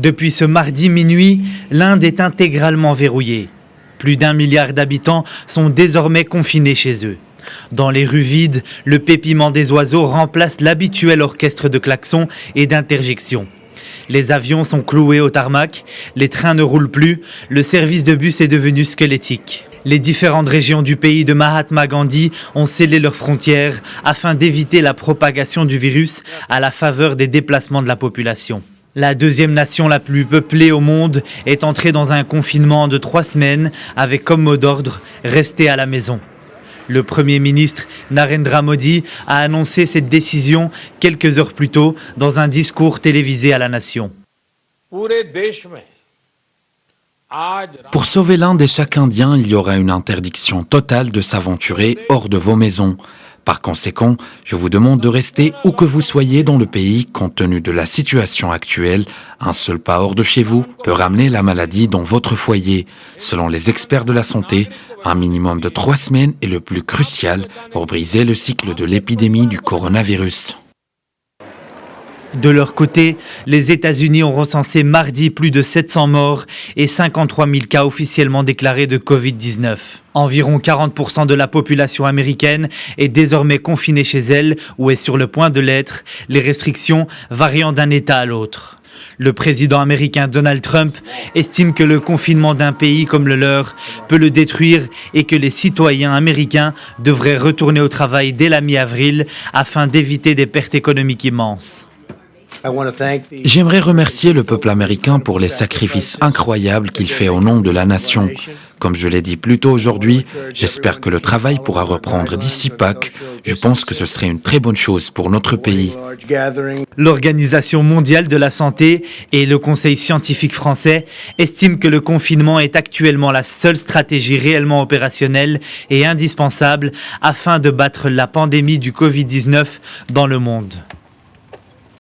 Depuis ce mardi minuit, l'Inde est intégralement verrouillée. Plus d'1 milliard d'habitants sont désormais confinés chez eux. Dans les rues vides, le pépiement des oiseaux remplace l'habituel orchestre de klaxons et d'interjections. Les avions sont cloués au tarmac, les trains ne roulent plus, le service de bus est devenu squelettique. Les différentes régions du pays de Mahatma Gandhi ont scellé leurs frontières afin d'éviter la propagation du virus à la faveur des déplacements de la population. La deuxième nation la plus peuplée au monde est entrée dans un confinement de 3 semaines avec comme mot d'ordre « Rester à la maison ». Le Premier ministre Narendra Modi a annoncé cette décision quelques heures plus tôt dans un discours télévisé à la nation. Pour sauver l'Inde et chaque Indien, il y aura une interdiction totale de s'aventurer hors de vos maisons. Par conséquent, je vous demande de rester où que vous soyez dans le pays compte tenu de la situation actuelle. Un seul pas hors de chez vous peut ramener la maladie dans votre foyer. Selon les experts de la santé, un minimum de 3 semaines est le plus crucial pour briser le cycle de l'épidémie du coronavirus. De leur côté, les États-Unis ont recensé mardi plus de 700 morts et 53 000 cas officiellement déclarés de Covid-19. Environ 40% de la population américaine est désormais confinée chez elle ou est sur le point de l'être, les restrictions variant d'un État à l'autre. Le président américain Donald Trump estime que le confinement d'un pays comme le leur peut le détruire et que les citoyens américains devraient retourner au travail dès la mi-avril afin d'éviter des pertes économiques immenses. J'aimerais remercier le peuple américain pour les sacrifices incroyables qu'il fait au nom de la nation. Comme je l'ai dit plus tôt aujourd'hui, j'espère que le travail pourra reprendre d'ici Pâques. Je pense que ce serait une très bonne chose pour notre pays. L'Organisation mondiale de la santé et le Conseil scientifique français estiment que le confinement est actuellement la seule stratégie réellement opérationnelle et indispensable afin de battre la pandémie du Covid-19 dans le monde.